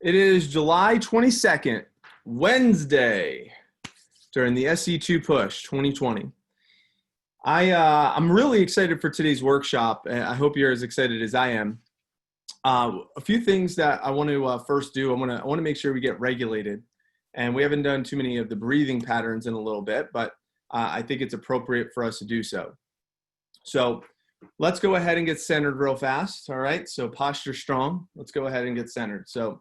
It is July 22nd, Wednesday, during the SC2 Push 2020. I'm really excited for today's workshop, and I hope you're as excited as I am. A few things that I want to first do. I want to make sure we get regulated, and we haven't done too many of the breathing patterns in a little bit, but I think it's appropriate for us to do so. So let's go ahead and get centered real fast. All right, so posture strong. Let's go ahead and get centered. So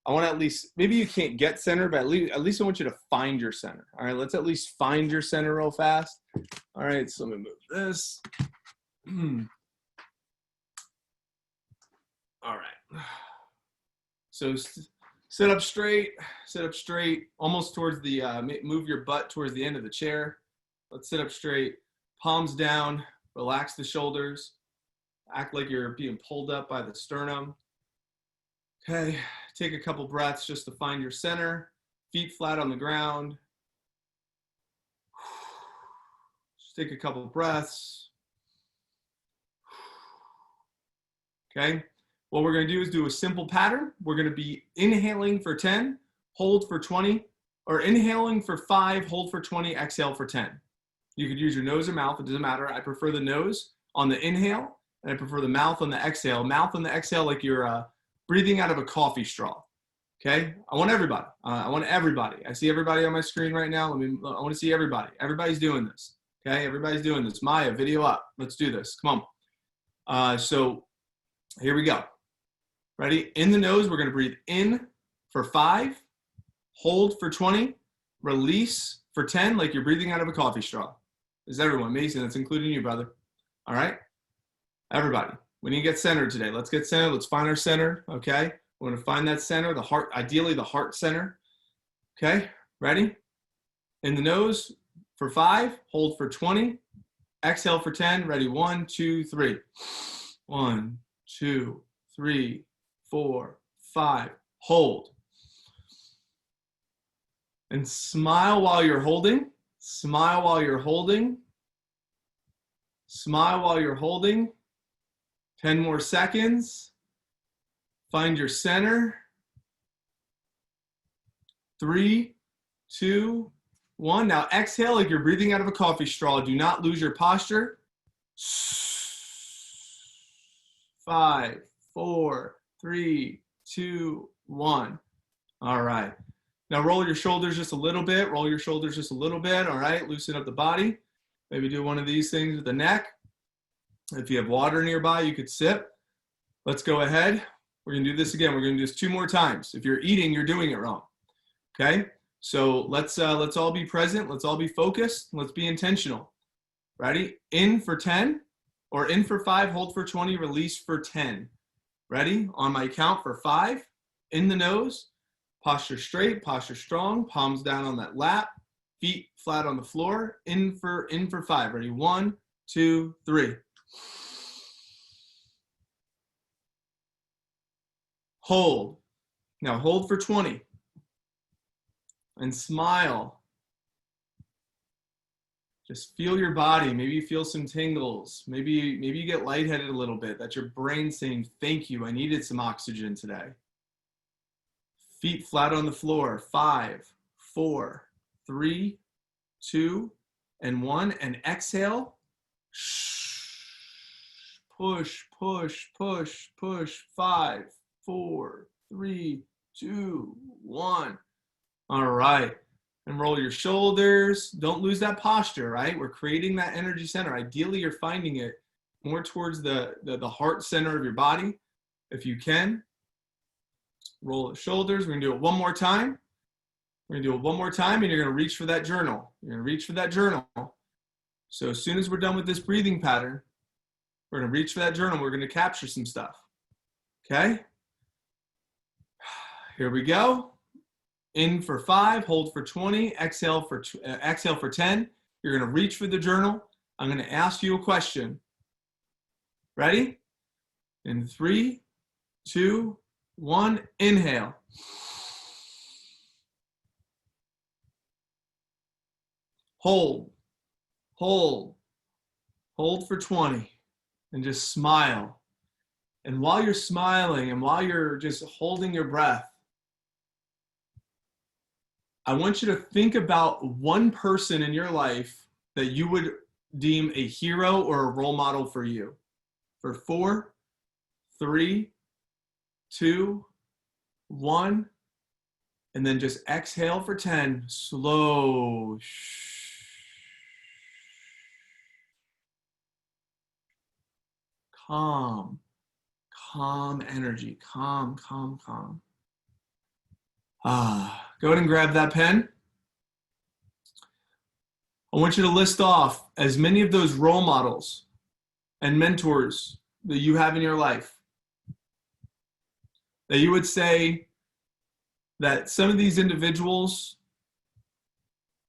I want to at least, maybe you can't get centered, but at least I want you to find your center. All right, let's at least find your center real fast. All right, so let me move this. All right. So sit up straight, almost towards the, move your butt towards the end of the chair. Let's sit up straight, palms down, relax the shoulders, act like you're being pulled up by the sternum. Okay, take a couple breaths just to find your center, feet flat on the ground. Just take a couple breaths. Okay, what we're going to do is do a simple pattern. We're going to be inhaling for 10, hold for 20, or inhaling for 5, hold for 20, exhale for 10. You could use your nose or mouth, it doesn't matter. I prefer the nose on the inhale, and I prefer the mouth on the exhale. Mouth on the exhale like you're breathing out of a coffee straw. Okay, I want everybody. I see everybody on my screen right now. I want to see everybody. Everybody's doing this. Okay, everybody's doing this. Maya, video up. Let's do this. Come on. So here we go. Ready? In the nose, we're going to breathe in for 5, hold for 20, release for 10, like you're breathing out of a coffee straw. Is everyone? Mason, that's including you, brother. All right? Everybody. We need to get centered today. Let's get centered. Let's find our center, okay? We're going to find that center, the heart, ideally the heart center. Okay, ready? In the nose for 5, hold for 20, exhale for 10. Ready? 1, 2, 3. 1, 2, 3, 4, 5. Hold. And smile while you're holding. Smile while you're holding. Smile while you're holding. 10 more seconds. Find your center. 3, 2, 1. Now exhale like you're breathing out of a coffee straw. Do not lose your posture. 5, 4, 3, 2, 1. All right. Now roll your shoulders just a little bit. Roll your shoulders just a little bit. All right. Loosen up the body. Maybe do one of these things with the neck. If you have water nearby, you could sip. Let's go ahead. We're going to do this again. We're going to do this 2 more times. If you're eating, you're doing it wrong. Okay? So let's all be present. Let's all be focused. Let's be intentional. Ready? In for 10, or in for 5, hold for 20, release for 10. Ready? On my count for 5, in the nose, posture straight, posture strong, palms down on that lap, feet flat on the floor, in for 5. Ready? 1, 2, 3. Hold. Now hold for 20. And smile. Just feel your body. Maybe you feel some tingles. Maybe you get lightheaded a little bit. That's your brain saying, thank you, I needed some oxygen today. Feet flat on the floor. 5, 4, 3, 2, and 1. And exhale. Push, push, push, push. 5, 4, 3, 2, 1. All right. And roll your shoulders. Don't lose that posture, right? We're creating that energy center. Ideally, you're finding it more towards the heart center of your body, if you can. Roll the shoulders. We're going to do it one more time. We're going to do it one more time, and you're going to reach for that journal. You're going to reach for that journal. So as soon as we're done with this breathing pattern, we're going to reach for that journal. We're going to capture some stuff. Okay? Here we go. In for 5, hold for 20, exhale for 10. You're going to reach for the journal. I'm going to ask you a question. Ready? In 3, 2, 1, inhale. Hold, hold, hold for 20, and just smile. And while you're smiling and while you're just holding your breath, I want you to think about one person in your life that you would deem a hero or a role model for you. For 4, 3, 2, 1, and then just exhale for 10. Slow. Calm. Calm energy. Calm, calm, calm. Go ahead and grab that pen. I want you to list off as many of those role models and mentors that you have in your life that you would say that some of these individuals,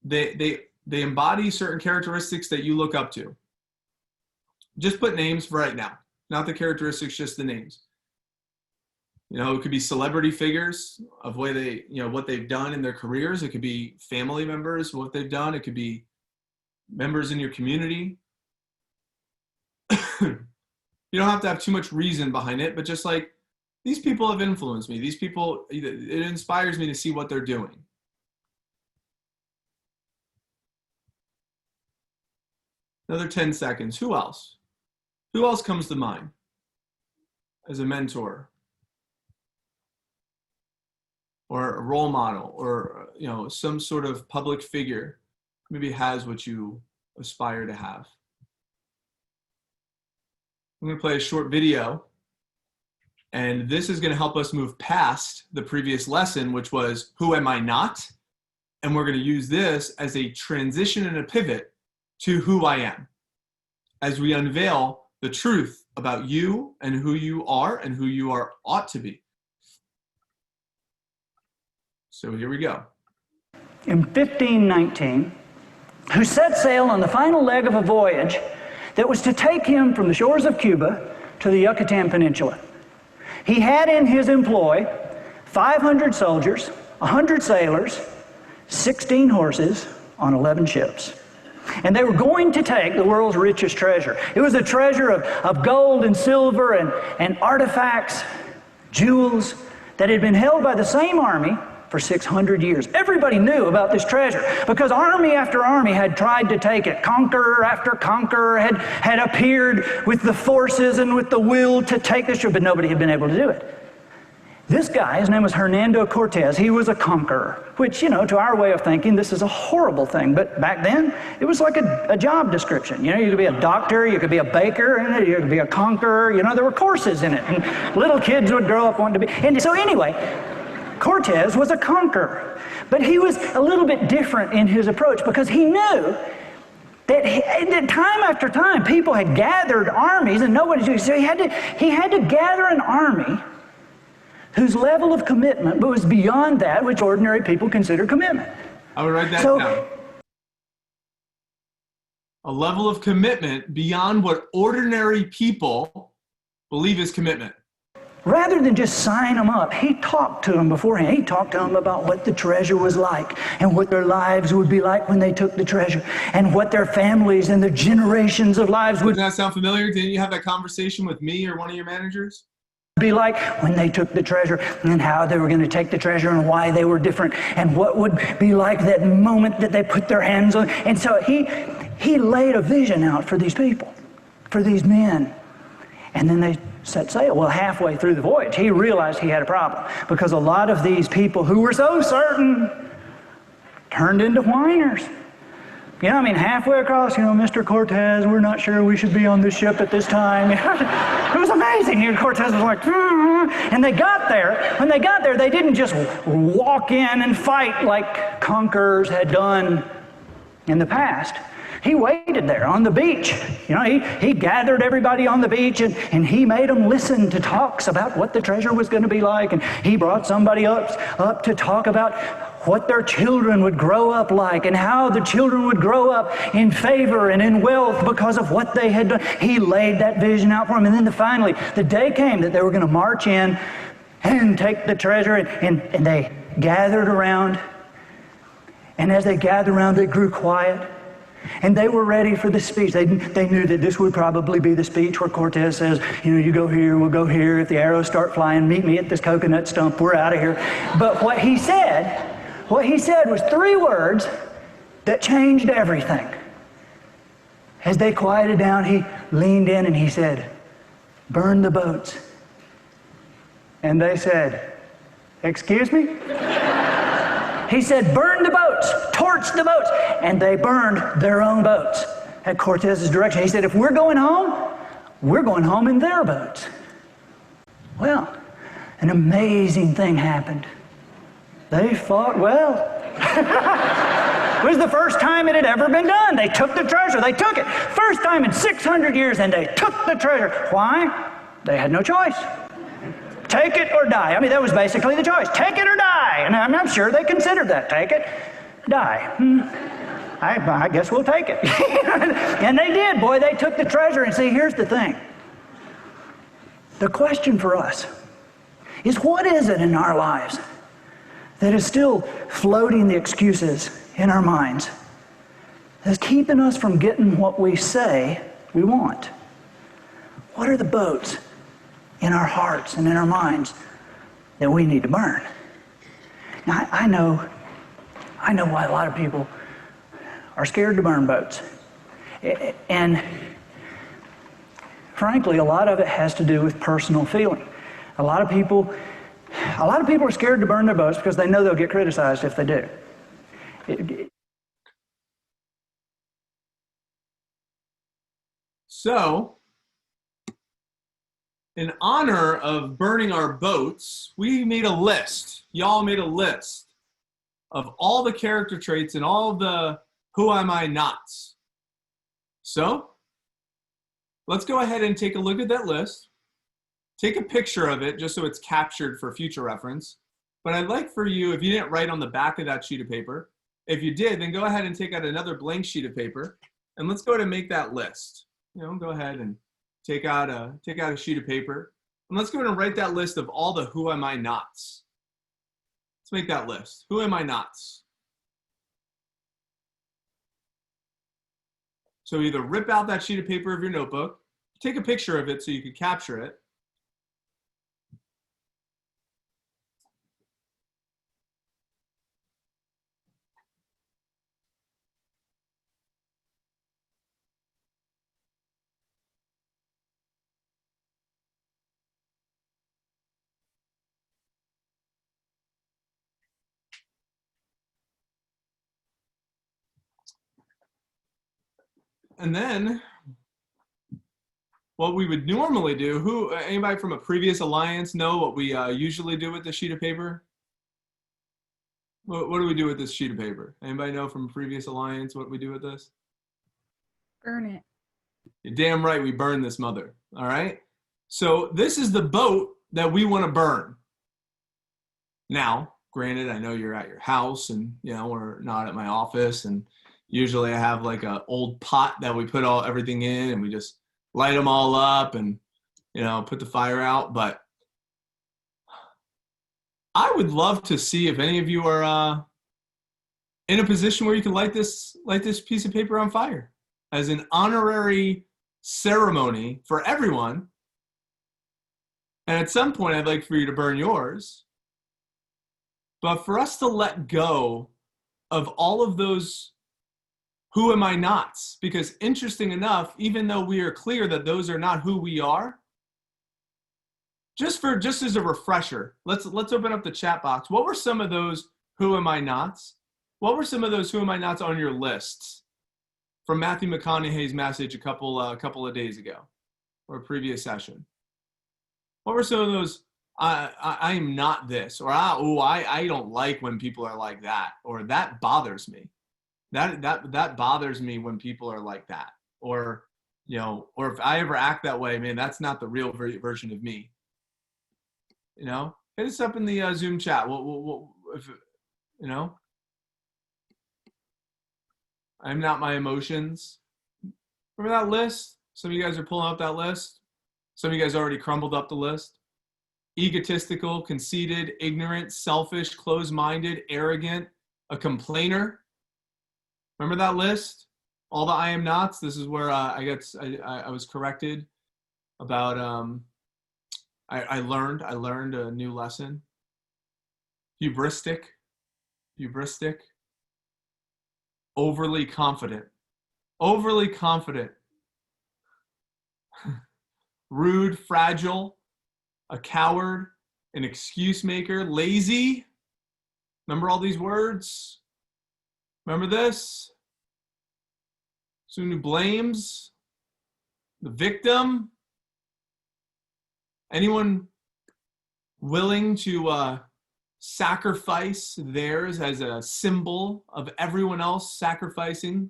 they embody certain characteristics that you look up to. Just put names for right now, not the characteristics, just the names. You know, it could be celebrity figures of way they, you know, what they've done in their careers. It could be family members, what they've done. It could be members in your community. You don't have to have too much reason behind it, but just like, these people have influenced me. These people, it inspires me to see what they're doing. Another 10 seconds. Who else? Who else comes to mind as a mentor or a role model, or, you know, some sort of public figure maybe has what you aspire to have? I'm going to play a short video, and this is going to help us move past the previous lesson, which was who am I not? And we're going to use this as a transition and a pivot to who I am, as we unveil the truth about you and who you are and who you are ought to be. So here we go. In 1519, who set sail on the final leg of a voyage that was to take him from the shores of Cuba to the Yucatan Peninsula. He had in his employ 500 soldiers, 100 sailors, 16 horses on 11 ships. And they were going to take the world's richest treasure. It was a treasure of gold and silver and artifacts, jewels that had been held by the same army for 600 years. Everybody knew about this treasure because army after army had tried to take it. Conqueror after conqueror had appeared with the forces and with the will to take this treasure, but nobody had been able to do it. This guy, his name was Hernando Cortez. He was a conqueror, which, you know, to our way of thinking, this is a horrible thing. But back then, it was like a job description. You know, you could be a doctor, you could be a baker, you could be a conqueror. You know, there were courses in it. And little kids would grow up wanting to be. And so anyway, Cortez was a conqueror. But he was a little bit different in his approach because he knew that time after time, people had gathered armies and nobody knew. So he had to gather an army whose level of commitment was beyond that which ordinary people consider commitment. I would write that down. A level of commitment beyond what ordinary people believe is commitment. Rather than just sign them up, he talked to them beforehand. He talked to them about what the treasure was like and what their lives would be like when they took the treasure and what their families and their generations of lives would. Does that sound familiar? Didn't you have that conversation with me or one of your managers? Be like when they took the treasure and how they were going to take the treasure and why they were different and what would be like that moment that they put their hands on. And so he laid a vision out for these people, for these men. And then they set sail. Well, halfway through the voyage, he realized he had a problem because a lot of these people who were so certain turned into whiners. You know, I mean, halfway across, you know, Mr. Cortez, we're not sure we should be on this ship at this time. It was amazing. And Cortez was like, and they got there. When they got there, they didn't just walk in and fight like conquerors had done in the past. He waited there on the beach. You know, he gathered everybody on the beach and he made them listen to talks about what the treasure was going to be like. And he brought somebody up to talk about what their children would grow up like and how the children would grow up in favor and in wealth because of what they had done. He laid that vision out for them. And then finally, the day came that they were going to march in and take the treasure. And they gathered around. And as they gathered around, they grew quiet. And they were ready for the speech. They knew that this would probably be the speech where Cortez says, you know, you go here, we'll go here. If the arrows start flying, meet me at this coconut stump. We're out of here. But what he said What he said was 3 words that changed everything. As they quieted down, he leaned in and he said, "Burn the boats." And they said, "Excuse me?" He said, "Burn the boats, torch the boats." And they burned their own boats at Cortez's direction. He said, "If we're going home in their boats." Well, an amazing thing happened. They fought well. It was the first time it had ever been done. They took the treasure. They took it. First time in 600 years, and they took the treasure. Why? They had no choice. Take it or die. I mean, that was basically the choice. Take it or die. And I'm sure they considered that. Take it, die. I guess we'll take it. And they did. Boy, they took the treasure. And see, here's the thing. The question for us is, what is it in our lives that is still floating the excuses in our minds, that's keeping us from getting what we say we want? What are the boats in our hearts and in our minds that we need to burn? Now, I know why a lot of people are scared to burn boats. And frankly, a lot of it has to do with personal feeling. A lot of people are scared to burn their boats because they know they'll get criticized if they do. So, in honor of burning our boats, we made a list. Y'all made a list of all the character traits and all the who am I nots. So, let's go ahead and take a look at that list. Take a picture of it just so it's captured for future reference. But I'd like for you, if you didn't write on the back of that sheet of paper, if you did, then go ahead and take out another blank sheet of paper, and let's go ahead and make that list. Go ahead and take out a sheet of paper, and let's go ahead and write that list of all the who am I nots. Let's make that list. Who am I nots? So either rip out that sheet of paper of your notebook, take a picture of it so you can capture it. And then what we would normally do, anybody from a previous alliance know what we usually do with the sheet of paper? What do we do with this sheet of paper? Anybody know from a previous alliance what we do with this? Burn it. You're damn right, we burn this mother, all right? So this is the boat that we want to burn. Now, granted, I know you're at your house and, we're not at my office, and usually I have like an old pot that we put everything in, and we just light them all up and, put the fire out. But I would love to see if any of you are in a position where you can light this piece of paper on fire as an honorary ceremony for everyone. And at some point, I'd like for you to burn yours. But for us to let go of all of those who am I nots, because interesting enough, even though we are clear that those are not who we are, just as a refresher, let's open up the chat box. What were some of those who am I nots? What were some of those who am I nots on your lists from Matthew McConaughey's message a couple of days ago, or a previous session? What were some of those? I am not this, or I don't like when people are like that, or that bothers me. That bothers me when people are like that, or or if I ever act that way, man, that's not the real version of me. Hit us up in the Zoom chat. If I'm not my emotions. Remember that list? Some of you guys are pulling up that list. Some of you guys already crumbled up the list. Egotistical, conceited, ignorant, selfish, closed-minded, arrogant, a complainer. Remember that list? All the I am nots. This is where I was corrected about. I learned a new lesson. Hubristic, hubristic, overly confident, overly confident, rude, fragile, a coward, an excuse maker, lazy. Remember all these words? Remember this? Someone who blames, the victim. Anyone willing to sacrifice theirs as a symbol of everyone else sacrificing?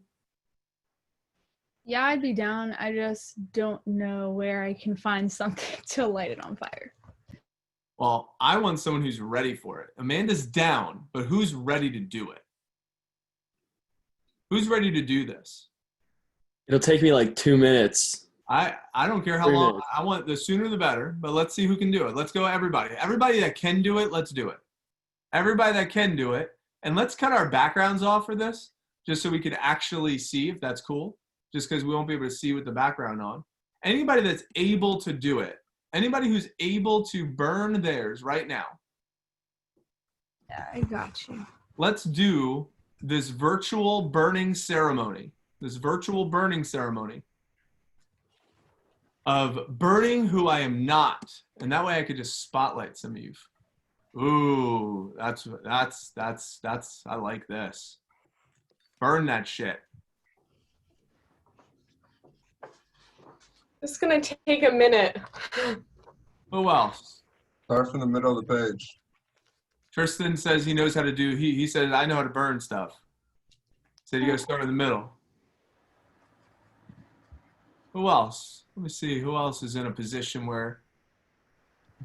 Yeah, I'd be down. I just don't know where I can find something to light it on fire. Well, I want someone who's ready for it. Amanda's down, but who's ready to do it? Who's ready to do this? It'll take me like 2 minutes. I don't care how 3 long. minutes. I want the sooner the better, but let's see who can do it. Let's go everybody. Everybody that can do it, let's do it. Everybody that can do it. And let's cut our backgrounds off for this, just so we can actually see if that's cool, just because we won't be able to see with the background on. Anybody that's able to do it, anybody who's able to burn theirs right now, Yeah, I got you. let's do this virtual burning ceremony. This virtual burning ceremony of burning who I am not. And that way I could just spotlight some of you. Ooh, that's, I like this. Burn that shit. It's gonna take a minute. Who else? Start from the middle of the page. Tristan says he knows how to do, he said, I know how to burn stuff. Said you gotta start in the middle. Who else? Let me see, who else is in a position where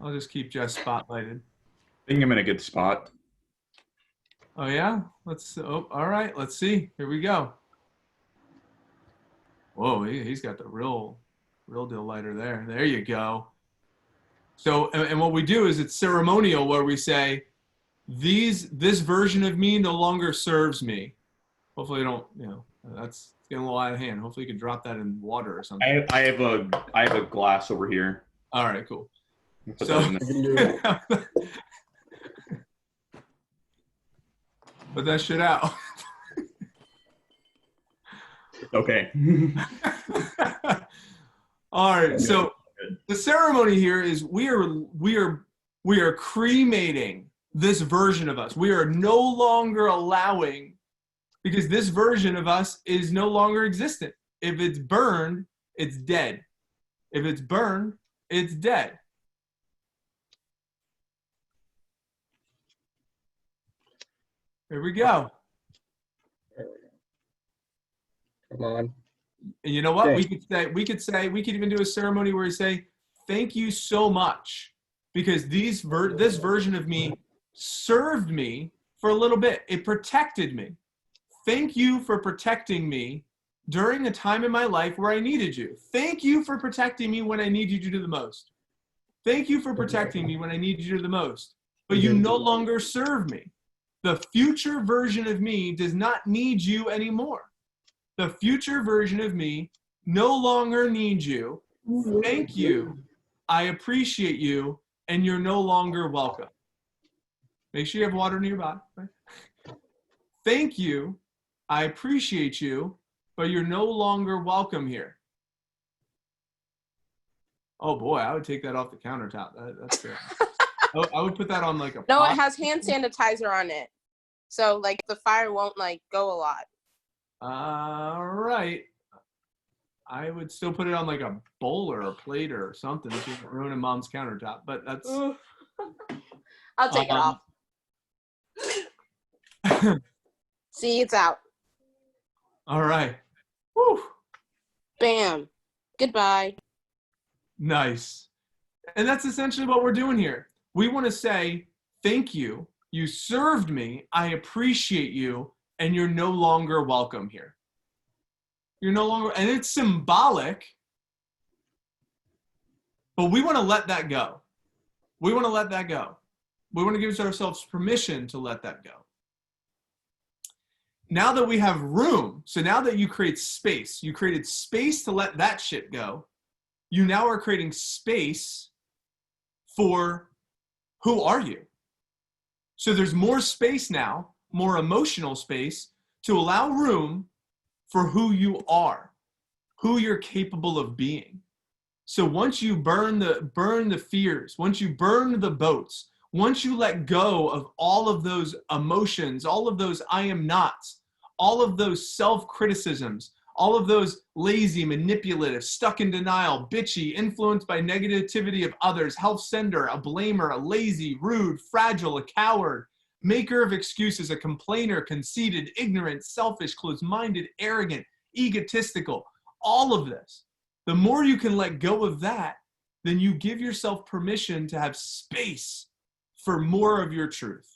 I'll just keep Jess spotlighted. I think I'm in a good spot. Oh yeah? All right, let's see. Here we go. Whoa, he's got the real deal lighter there. There you go. So, and what we do is it's ceremonial where we say, this version of me no longer serves me. Hopefully that's getting a little out of hand. Hopefully you can drop that in water or something. I have a glass over here. All right, cool. Put So, that in there. put that shit out. Okay. All right, so the ceremony here is we are cremating this version of us. We are no longer allowing, because this version of us is no longer existent. If it's burned, it's dead. If it's burned, it's dead. Here we go. Come on. And you know what? Okay. We could even do a ceremony where we say, thank you so much, because this version of me served me for a little bit. It protected me. Thank you for protecting me during a time in my life where I needed you. Thank you for protecting me when I needed you to the most. Thank you for protecting me when I needed you the most. But you no longer serve me. The future version of me does not need you anymore. The future version of me no longer needs you. Thank you. I appreciate you, and you're no longer welcome. Make sure you have water nearby. Right? Thank you. I appreciate you, but you're no longer welcome here. Oh boy, I would take that off the countertop. That's fair. I would put that on like a No, pot. it has hand sanitizer on it. So like the fire won't like go a lot. All right. I would still put it on like a bowl or a plate or something so you don't ruin mom's countertop, but that's I'll take it off. See, it's out. all right. Woo. Bam. Goodbye. Nice. And that's essentially what we're doing here. We want to say, thank you. You served me. I appreciate you. And you're no longer welcome here. You're no longer, and it's symbolic, but we want to let that go. We want to let that go. We want to give ourselves permission to let that go. Now that we have room, so now that you create space, you created space to let that shit go, you now are creating space for who are you? So there's more space now more emotional space to allow room for who you are, who you're capable of being. So once you burn the fears, once you burn the boats, once you let go of all of those emotions, all of those I am nots, all of those self-criticisms, all of those lazy, manipulative, stuck in denial, bitchy, influenced by negativity of others, self-centered, a blamer, a lazy, rude, fragile, a coward, maker of excuses, a complainer, conceited, ignorant, selfish, closed-minded, arrogant, egotistical, all of this. The more you can let go of that, then you give yourself permission to have space for more of your truth.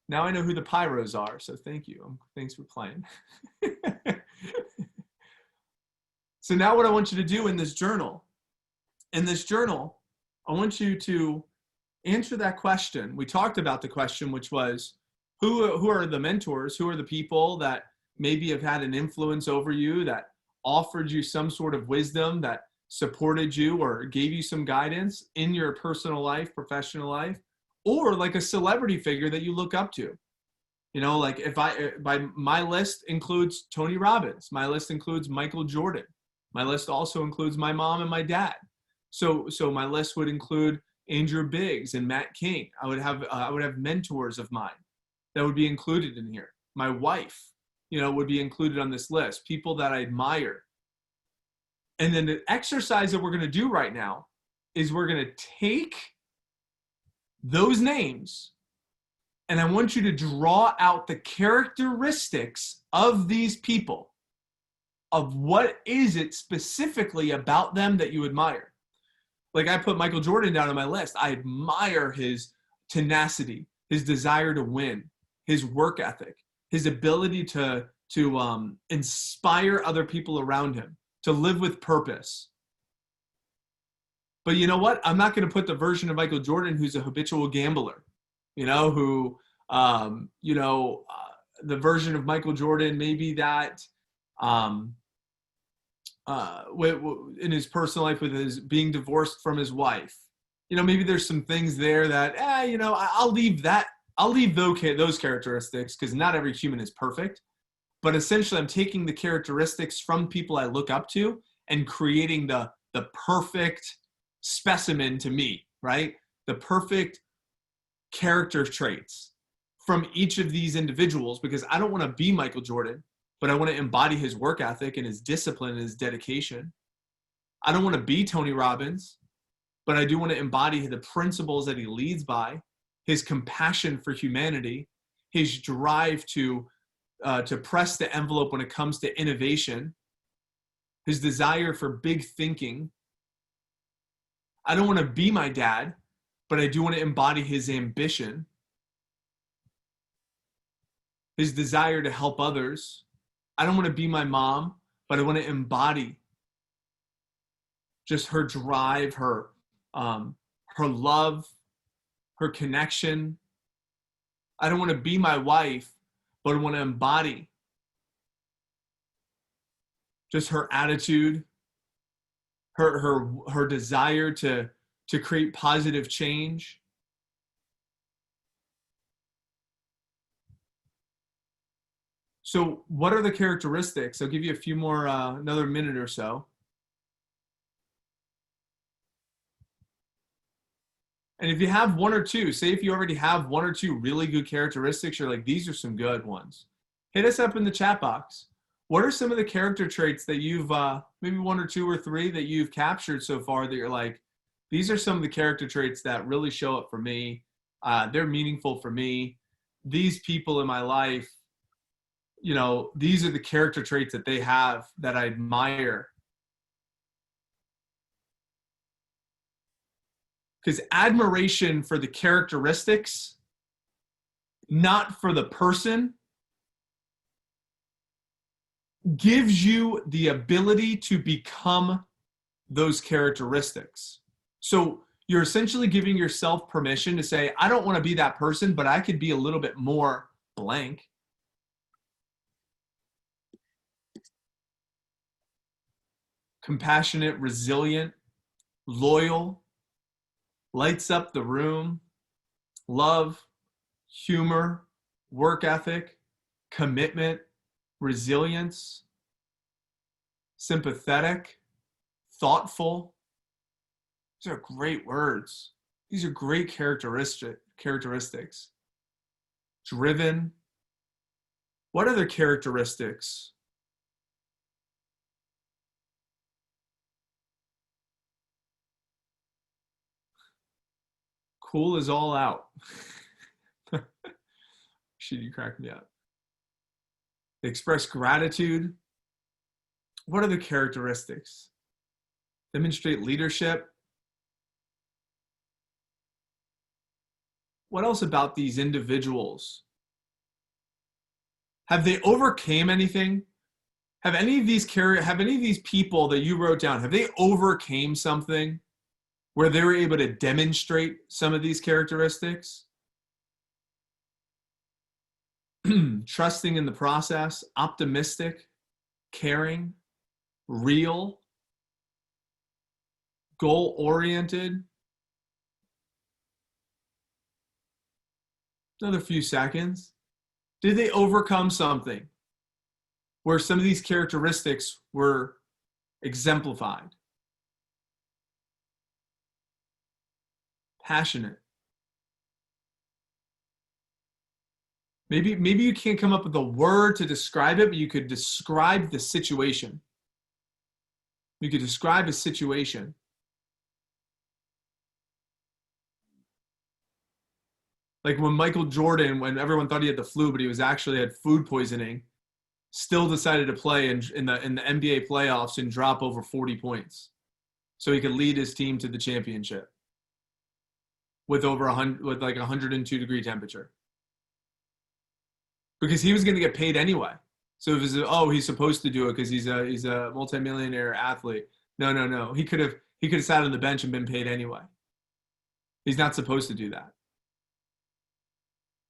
Now I know who the Pyros are, so thank you. Thanks for playing. So now what I want you to do in this journal, I want you to answer that question. We talked about the question, which was, who are the mentors? Who are the people that maybe have had an influence over you, that offered you some sort of wisdom, that supported you or gave you some guidance in your personal life, professional life? Or like a celebrity figure that you look up to. You know, like my list includes Tony Robbins. My list includes Michael Jordan. My list also includes my mom and my dad. So my list would include Andrew Biggs and Matt King. I would have mentors of mine that would be included in here. My wife, you know, would be included on this list. People that I admire. And then the exercise that we're going to do right now is we're going to take those names, and I want you to draw out the characteristics of these people, of what is it specifically about them that you admire. Like I put Michael Jordan down on my list. I admire his tenacity, his desire to win, his work ethic, his ability to inspire other people around him, to live with purpose. But you know what? I'm not going to put the version of Michael Jordan who's a habitual gambler, you know, who, the version of Michael Jordan maybe that in his personal life with his being divorced from his wife. You know, maybe there's some things there that, I'll leave that. I'll leave those characteristics because not every human is perfect. But essentially, I'm taking the characteristics from people I look up to and creating the perfect specimen to me, right? The perfect character traits from each of these individuals, because I don't want to be Michael Jordan, but I want to embody his work ethic and his discipline and his dedication. I don't want to be Tony Robbins, but I do want to embody the principles that he leads by, his compassion for humanity, his drive to press the envelope when it comes to innovation, his desire for big thinking. I don't want to be my dad, but I do want to embody his ambition, his desire to help others. I don't want to be my mom, but I want to embody just her drive, her love, her connection. I don't want to be my wife, but I want to embody just her attitude, her desire to create positive change. So what are the characteristics? I'll give you a few more, another minute or so. And if you have one or two, say if you already have one or two really good characteristics, you're like, these are some good ones. Hit us up in the chat box. What are some of the character traits that you've, maybe one or two or three that you've captured so far that you're like, these are some of the character traits that really show up for me. They're meaningful for me. These people in my life, you know, these are the character traits that they have that I admire. Because admiration for the characteristics, not for the person, gives you the ability to become those characteristics. So you're essentially giving yourself permission to say, I don't want to be that person, but I could be a little bit more blank. Compassionate, resilient, loyal, lights up the room, love, humor, work ethic, commitment, resilience, sympathetic, thoughtful. These are great words. These are great characteristics. Driven. What other characteristics? Cool is all out. Shit, you cracked me up. They express gratitude. What are the characteristics? Demonstrate leadership. What else about these individuals? Have they overcame anything? Have any of these people that you wrote down, have they overcame something where they were able to demonstrate some of these characteristics? Trusting in the process, optimistic, caring, real, goal-oriented. Another few seconds. Did they overcome something where some of these characteristics were exemplified? Passionate. Maybe you can't come up with a word to describe it, but you could describe the situation. You could describe a situation. Like when Michael Jordan, when everyone thought he had the flu, but he was actually had food poisoning, still decided to play in the NBA playoffs and drop over 40 points, so he could lead his team to the championship with over 102 degree temperature. Because he was going to get paid anyway. So it was, he's supposed to do it because he's a multimillionaire athlete. No. He could have sat on the bench and been paid anyway. He's not supposed to do that.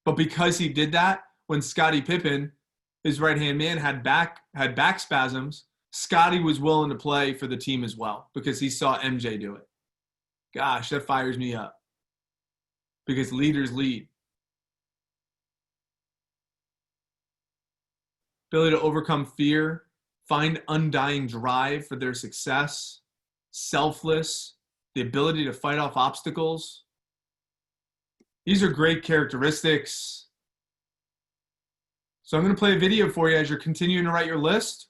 But because he did that, when Scottie Pippen, his right-hand man, had back spasms, Scottie was willing to play for the team as well because he saw MJ do it. Gosh, that fires me up. Because leaders lead. Ability to overcome fear, find undying drive for their success, selfless, the ability to fight off obstacles. These are great characteristics. So I'm going to play a video for you as you're continuing to write your list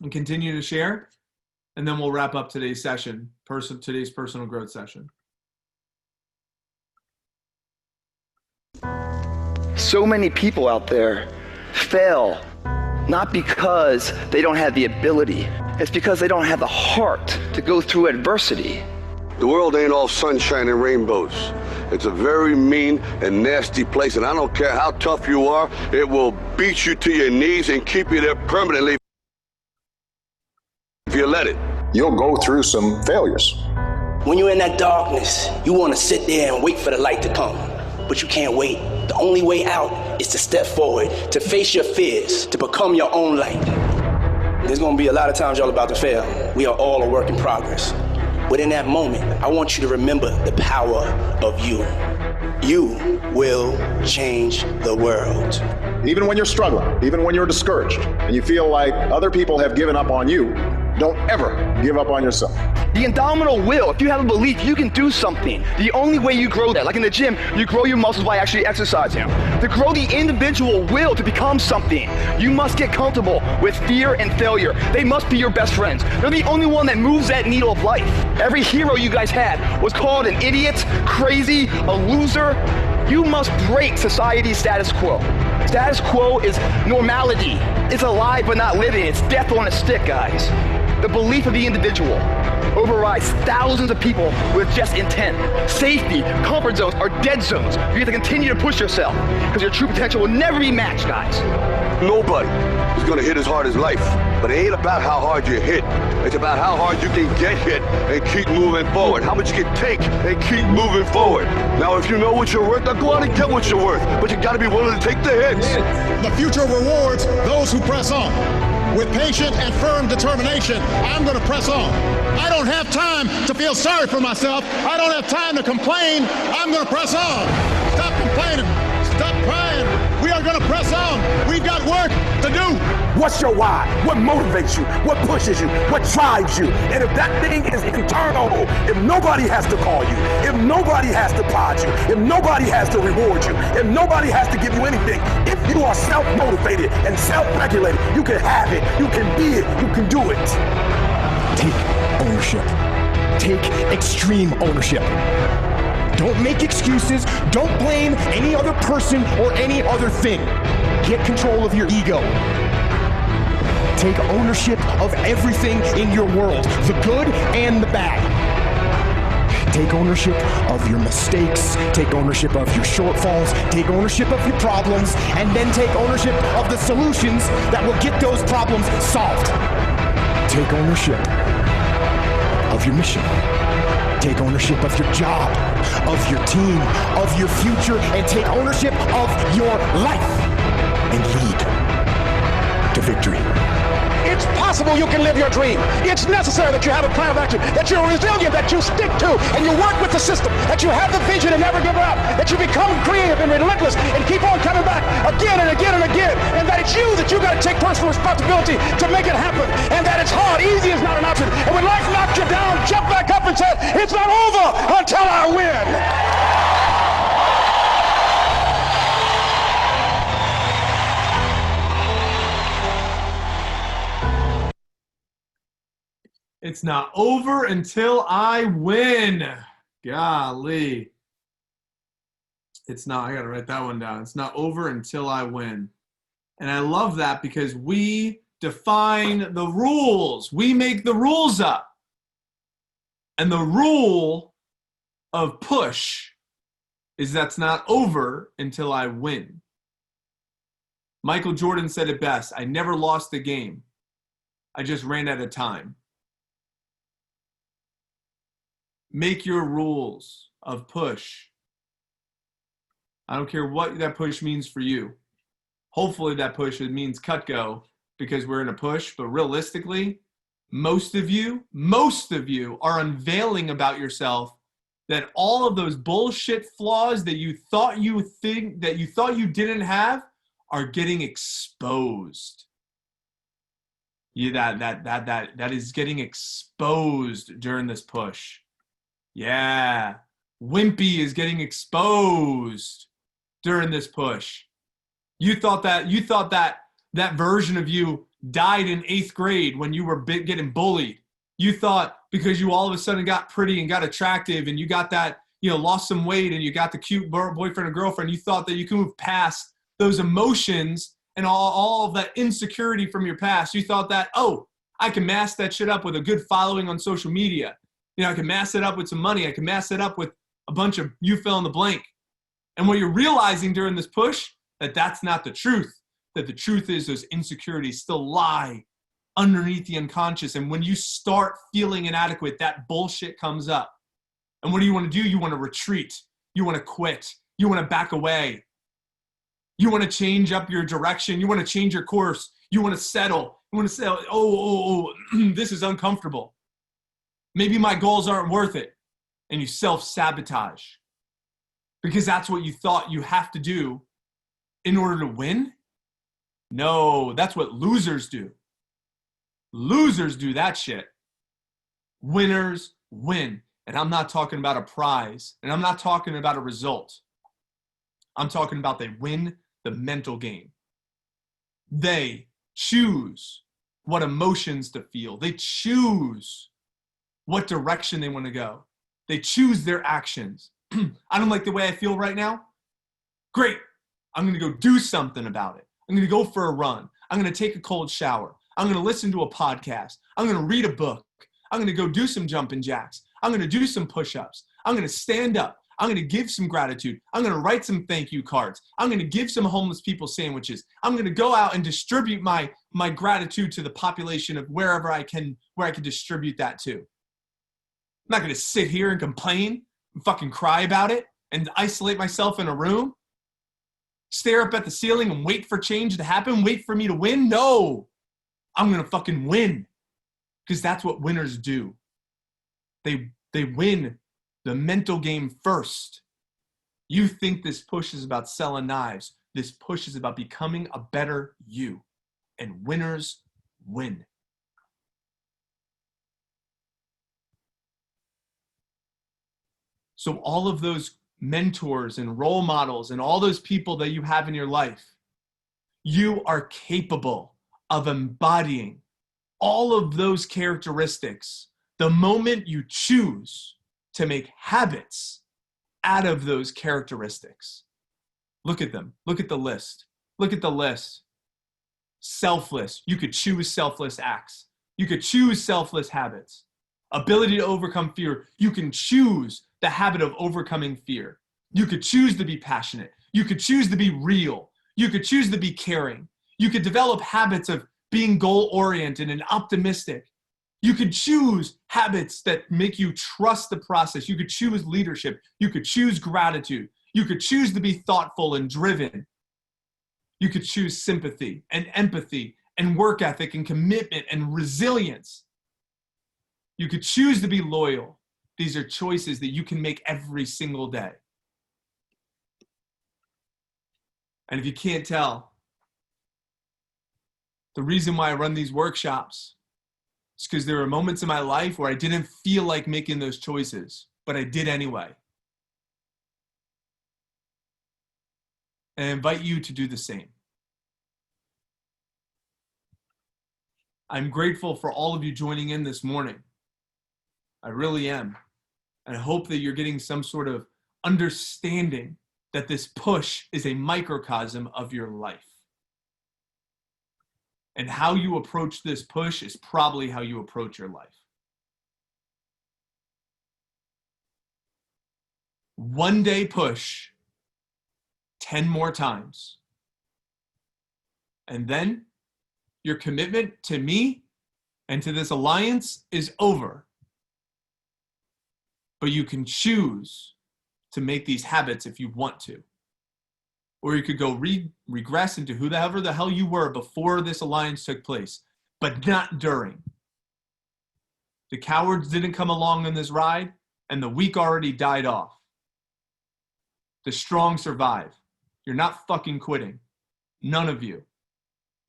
and continue to share, and then we'll wrap up today's session, today's personal growth session. So many people out there fail, not because they don't have the ability. It's because they don't have the heart to go through adversity. The world ain't all sunshine and rainbows. It's a very mean and nasty place, and I don't care how tough you are, it will beat you to your knees and keep you there permanently if you let it. You'll go through some failures. When you're in that darkness, you want to sit there and wait for the light to come, but you can't wait. The only way out is to step forward, to face your fears, to become your own light. There's going to be a lot of times y'all about to fail. We are all a work in progress. But in that moment, I want you to remember the power of you. You will change the world. Even when you're struggling, even when you're discouraged, and you feel like other people have given up on you, don't ever give up on yourself. The indomitable will, if you have a belief you can do something, the only way you grow that, like in the gym, you grow your muscles by actually exercising. To grow the individual will to become something, you must get comfortable with fear and failure. They must be your best friends. They're the only one that moves that needle of life. Every hero you guys had was called an idiot, crazy, a loser. You must break society's status quo. Status quo is normality. It's alive but not living. It's death on a stick, guys. The belief of the individual overrides thousands of people with just intent. Safety, comfort zones are dead zones. You have to continue to push yourself because your true potential will never be matched, guys. Nobody is going to hit as hard as life, but it ain't about how hard you hit. It's about how hard you can get hit and keep moving forward. How much you can take and keep moving forward. Now, if you know what you're worth, then go out and get what you're worth, but you got to be willing to take the hits. The future rewards those who press on. With patient and firm determination, I'm going to press on. I don't have time to feel sorry for myself. I don't have time to complain. I'm going to press on. Stop complaining. going to press on. We've got work to do. What's your why? What motivates you? What pushes you? What drives you? And if that thing is internal, if nobody has to call you, if nobody has to prod you, if nobody has to reward you, if nobody has to give you anything, if you are self-motivated and self-regulated, you can have it, you can be it, you can do it. Take ownership. Take extreme ownership. Don't make excuses. Don't blame any other person or any other thing. Get control of your ego. Take ownership of everything in your world, the good and the bad. Take ownership of your mistakes. Take ownership of your shortfalls. Take ownership of your problems. And then take ownership of the solutions that will get those problems solved. Take ownership of your mission. Take ownership of your job, of your team, of your future, and take ownership of your life and lead to victory. It's possible you can live your dream. It's necessary that you have a plan of action, that you're resilient, that you stick to, and you work with the system, that you have the vision and never give up, that you become creative and relentless and keep on coming back again and again and again, and that it's you that you got to take personal responsibility to make it happen, and that it's hard. Easy is not an option. And when life knocks you down, jump back up and say, it's not over until I win. It's not over until I win. Golly. It's not, I got to write that one down. It's not over until I win. And I love that because we define the rules. We make the rules up. And the rule of push is that's not over until I win. Michael Jordan said it best. I never lost the game. I just ran out of time. Make your rules of push. I don't care what that push means for you. Hopefully that push means cut go because we're in a push, but realistically, most of you are unveiling about yourself that all of those bullshit flaws that you thought you didn't have are getting exposed. That is getting exposed during this push. Yeah, Wimpy is getting exposed during this push. You thought that version of you died in 8th grade when you were getting bullied. You thought because you all of a sudden got pretty and got attractive and you got that, lost some weight and you got the cute boyfriend or girlfriend, you thought that you could move past those emotions and all of that insecurity from your past. You thought that, oh, I can mask that shit up with a good following on social media. I can mask it up with some money. I can mask it up with a bunch of you fill in the blank. And what you're realizing during this push, that's not the truth. That the truth is those insecurities still lie underneath the unconscious. And when you start feeling inadequate, that bullshit comes up. And what do you want to do? You want to retreat. You want to quit. You want to back away. You want to change up your direction. You want to change your course. You want to settle. You want to say, this is uncomfortable. Maybe my goals aren't worth it. And you self-sabotage. Because that's what you thought you have to do in order to win? No, that's what losers do. Losers do that shit. Winners win. And I'm not talking about a prize. And I'm not talking about a result. I'm talking about they win the mental game. They choose what emotions to feel. They choose what direction they want to go. They choose their actions. I don't like the way I feel right now. Great. I'm going to go do something about it. I'm going to go for a run. I'm going to take a cold shower. I'm going to listen to a podcast. I'm going to read a book. I'm going to go do some jumping jacks. I'm going to do some push-ups. I'm going to stand up. I'm going to give some gratitude. I'm going to write some thank you cards. I'm going to give some homeless people sandwiches. I'm going to go out and distribute my gratitude to the population of where I can distribute that to. I'm not going to sit here and complain and fucking cry about it and isolate myself in a room, stare up at the ceiling and wait for change to happen, wait for me to win. No, I'm going to fucking win because that's what winners do. They win the mental game first. You think this push is about selling knives. This push is about becoming a better you. And winners win. So all of those mentors and role models and all those people that you have in your life, you are capable of embodying all of those characteristics the moment you choose to make habits out of those characteristics. Look at them. Look at the list. Look at the list. Selfless. You could choose selfless acts. You could choose selfless habits. Ability to overcome fear. You can choose the habit of overcoming fear. You could choose to be passionate. You could choose to be real. You could choose to be caring. You could develop habits of being goal-oriented and optimistic. You could choose habits that make you trust the process. You could choose leadership. You could choose gratitude. You could choose to be thoughtful and driven. You could choose sympathy and empathy and work ethic and commitment and resilience. You could choose to be loyal. These are choices that you can make every single day. And if you can't tell, the reason why I run these workshops is because there were moments in my life where I didn't feel like making those choices, but I did anyway. And I invite you to do the same. I'm grateful for all of you joining in this morning. I really am. And I hope that you're getting some sort of understanding that this push is a microcosm of your life. And how you approach this push is probably how you approach your life. One day push 10 more times. And then your commitment to me and to this alliance is over. But you can choose to make these habits if you want to. Or you could go regress into whoever the hell you were before this alliance took place, but not during. The cowards didn't come along on this ride, and the weak already died off. The strong survive. You're not fucking quitting. None of you.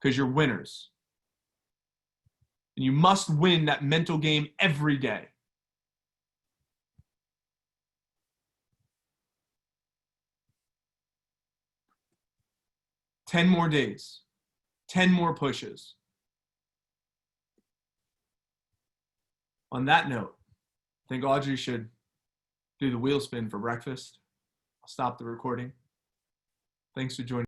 Because you're winners. And you must win that mental game every day. Ten more days, 10 more pushes. On that note, I think Audrey should do the wheel spin for breakfast. I'll stop the recording. Thanks for joining.